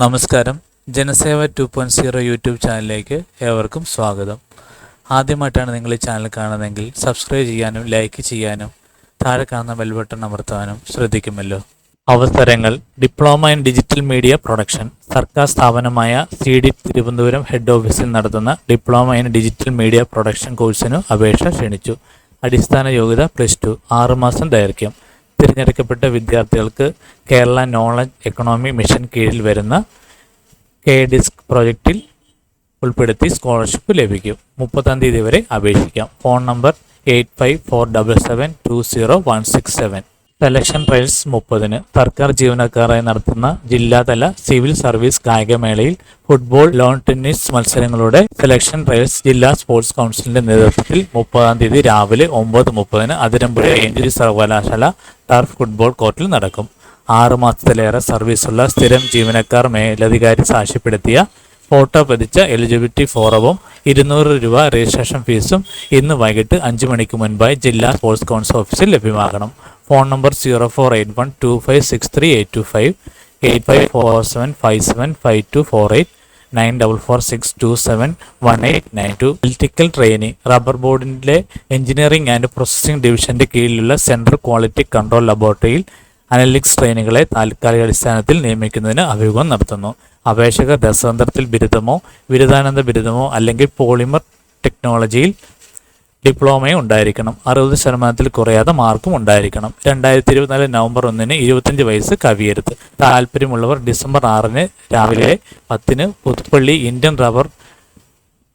നമസ്കാരം. ജനസേവ 2.0 യൂട്യൂബ് ചാനലിലേക്ക് ഏവർക്കും സ്വാഗതം. ആദ്യമായിട്ടാണ് നിങ്ങൾ ഈ ചാനൽ കാണുന്നതെങ്കിൽ സബ്സ്ക്രൈബ് ചെയ്യാനും ലൈക്ക് ചെയ്യാനും താഴെ കാണുന്ന ബെൽ ബട്ടൺ അമർത്താനും ശ്രദ്ധിക്കുമല്ലോ. അവസരങ്ങൾ: diploma in digital media production. സർക്കാർ സ്ഥാപനമായ CD തിരുവനന്തപുരം ഹെഡ് ഓഫീസിൽ നടത്തുന്ന diploma in digital media production കോഴ്സിനു അപേക്ഷ ക്ഷണിച്ചു. അടിസ്ഥാന യോഗ്യത +2, 6 മാസം ദൈർഘ്യം. തിരഞ്ഞെടുക്കപ്പെട്ട വിദ്യാർത്ഥികൾക്ക് കേരള നോളജ് എക്കണോമി മിഷൻ കീഴിൽ വരുന്ന KDISC പ്രോജക്റ്റിൽ ഉൾപ്പെടുത്തി സ്കോളർഷിപ്പ് ലഭിക്കും. 30-ാം തീയതി വരെ അപേക്ഷിക്കാം. Phone number 8547720167. സെലക്ഷൻ ട്രയൽസ് 30-ന്. സർക്കാർ ജീവനക്കാരായി നടത്തുന്ന ജില്ലാതല സിവിൽ സർവീസ് കായികമേളയിൽ ഫുട്ബോൾ, ലോൺ ടെന്നീസ് മത്സരങ്ങളുടെ സെലക്ഷൻ ട്രയൽസ് ജില്ലാ സ്പോർട്സ് കൗൺസിലിന്റെ നേതൃത്വത്തിൽ 30-ാം തീയതി രാവിലെ 9:30-ന് അതിരമ്പുഴ എഞ്ചിനീയറിംഗ് സർവകലാശാല ടർഫ് ഫുട്ബോൾ കോർട്ടിൽ നടക്കും. 6 മാസത്തിലേറെ സർവീസുള്ള സ്ഥിരം ജീവനക്കാർ മേലധികാരി സാക്ഷ്യപ്പെടുത്തിയ ഫോട്ടോ പതിച്ച എലിജിബിലിറ്റി ഫോറവും 200 രൂപ രജിസ്ട്രേഷൻ ഫീസും ഇന്ന് വൈകിട്ട് 5 മണിക്ക് മുൻപായി ജില്ലാ സ്പോർട്സ് കൗൺസിൽ ഓഫീസിൽ ലഭ്യമാകണം. Phone number 0481256825, 8547575248, 9446271892. Electrical training. Rubber ബോർഡിലെ എഞ്ചിനീയറിംഗ് ആൻഡ് പ്രോസസ്സിംഗ് ഡിവിഷന്റെ കീഴിലുള്ള സെൻട്രൽ ക്വാളിറ്റി കൺട്രോൾ ലബോറട്ടറിയിൽ അനലിറ്റിക്സ് ട്രെയിനുകളെ താൽക്കാലിക അടിസ്ഥാനത്തിൽ നിയമിക്കുന്നതിന് അഭിമുഖം നടത്തുന്നു. അപേക്ഷകർ രസതന്ത്രത്തിൽ ബിരുദമോ ബിരുദാനന്ത ബിരുദമോ അല്ലെങ്കിൽ പോളിമർ ടെക്നോളജിയിൽ ഡിപ്ലോമയും ഉണ്ടായിരിക്കണം. 60% കുറയാതെ മാർക്കും ഉണ്ടായിരിക്കണം. 2024 നവംബർ 1-ന് 25 വയസ്സ് കവിയരുത്. താല്പര്യമുള്ളവർ ഡിസംബർ 6-ന് രാവിലെ 10-ന് പുതുപ്പള്ളി ഇന്ത്യൻ റബ്ബർ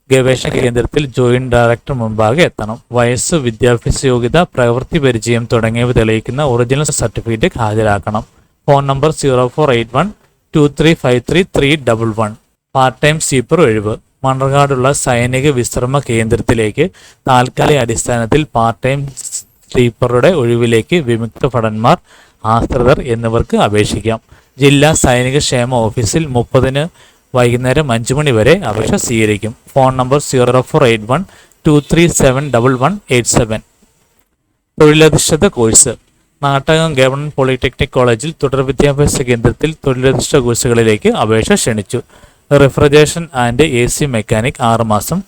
ഗവേഷണ കേന്ദ്രത്തിൽ ജോയിന്റ് ഡയറക്ടർ മുമ്പാകെ എത്തണം. വയസ്സ്, വിദ്യാഭ്യാസ യോഗ്യത, പ്രവൃത്തി പരിചയം തുടങ്ങിയവ തെളിയിക്കുന്ന ഒറിജിനൽ സർട്ടിഫിക്കറ്റ് ഹാജരാക്കണം. Phone number 0481235311. Part time sweeper ഒഴിവ്. മണ്ണർകാടുള്ള സൈനിക വിശ്രമ കേന്ദ്രത്തിലേക്ക് താൽക്കാലിക അടിസ്ഥാനത്തിൽ പാർട്ട് ടൈം സ്വീപ്പറുടെ ഒഴിവിലേക്ക് വിമുക്ത ഭടന്മാർ, ആശ്രിതർ എന്നിവർക്ക് അപേക്ഷിക്കാം. ജില്ലാ സൈനിക ക്ഷേമ ഓഫീസിൽ 30-ന് വൈകുന്നേരം 5 മണി വരെ അപേക്ഷ സ്വീകരിക്കും. Phone number 048123711187. തൊഴിലധിഷ്ഠിത കോഴ്സ്. നാട്ടകം ഗവൺമെന്റ് പോളിടെക്നിക് കോളേജിൽ തുടർ വിദ്യാഭ്യാസ കേന്ദ്രത്തിൽ തൊഴിലധിഷ്ഠിത കോഴ്സുകളിലേക്ക് അപേക്ഷ ക്ഷണിച്ചു. റെഫ്രിജറേഷൻ ആൻഡ് AC മെക്കാനിക് 6 മാസം,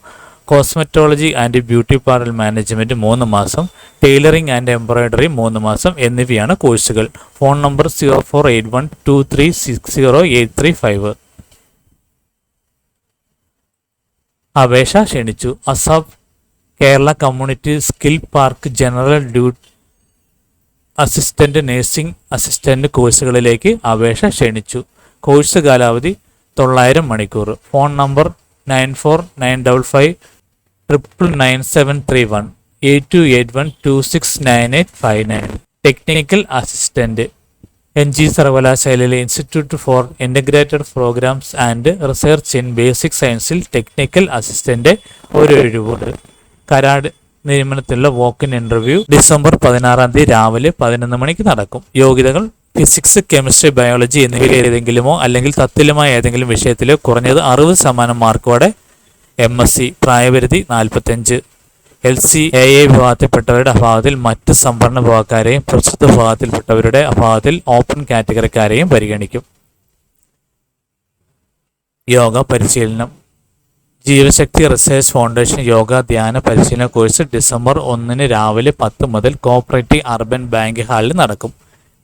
cosmetology and beauty parlour management 3 മാസം, ടൈലറിംഗ് ആൻഡ് എംബ്രോയിഡറി 3 മാസം എന്നിവയാണ് കോഴ്സുകൾ. Phone number 048123608355. അപേക്ഷ ക്ഷണിച്ചു. ASAP Kerala community skill park general duty assistant, nursing assistant കോഴ്സുകളിലേക്ക് അപേക്ഷ ക്ഷണിച്ചു. കോഴ്സ് കാലാവധി 900 മണിക്കൂർ. Phone number 9495599731, 8281269859. Technical assistant. NG സർവകലാശാലയിലെ institute for integrated programmes and research in basic സയൻസിൽ ടെക്നിക്കൽ അസിസ്റ്റന്റ് ഒരു ഒഴിവുണ്ട്. കരാട് നിയമനത്തിലുള്ള വോക്കിൻ ഇന്റർവ്യൂ ഡിസംബർ 16-ാം തീയതി രാവിലെ 11 മണിക്ക് നടക്കും. യോഗ്യതകൾ: ഫിസിക്സ്, കെമിസ്ട്രി, ബയോളജി എന്നിവയിൽ ഏതെങ്കിലുമോ അല്ലെങ്കിൽ തത്തുല്യമായ ഏതെങ്കിലും വിഷയത്തിലോ കുറഞ്ഞത് 60% മാർക്കോടെ MSc. പ്രായപരിധി 45. LC/AA വിഭാഗത്തിൽപ്പെട്ടവരുടെ അഭാവത്തിൽ മറ്റ് സംവരണ വിഭാഗക്കാരെയും പ്രസ്തുത വിഭാഗത്തിൽപ്പെട്ടവരുടെ അഭാവത്തിൽ ഓപ്പൺ കാറ്റഗറിക്കാരെയും പരിഗണിക്കും. യോഗ പരിശീലനം. ജീവശക്തി റിസർച്ച് ഫൗണ്ടേഷൻ യോഗ ധ്യാന പരിശീലന കോഴ്സ് ഡിസംബർ 1-ന് രാവിലെ 10 മുതൽ കോഓപ്പറേറ്റീവ് അർബൻ ബാങ്ക് ഹാളിൽ നടക്കും.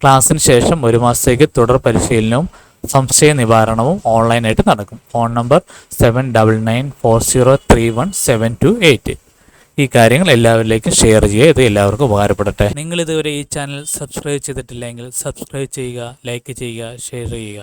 ക്ലാസ്സിന് ശേഷം 1 മാസത്തേക്ക് തുടർ പരിശീലനവും സംശയ നിവാരണവും ഓൺലൈനായിട്ട് നടക്കും. Phone number 7994031728. ഈ കാര്യങ്ങൾ എല്ലാവരിലേക്കും ഷെയർ ചെയ്യുക. ഇത് എല്ലാവർക്കും ഉപകാരപ്പെടട്ടെ. നിങ്ങൾ ഇതുവരെ ഈ ചാനൽ സബ്സ്ക്രൈബ് ചെയ്തിട്ടില്ലെങ്കിൽ സബ്സ്ക്രൈബ് ചെയ്യുക, ലൈക്ക് ചെയ്യുക, ഷെയർ ചെയ്യുക.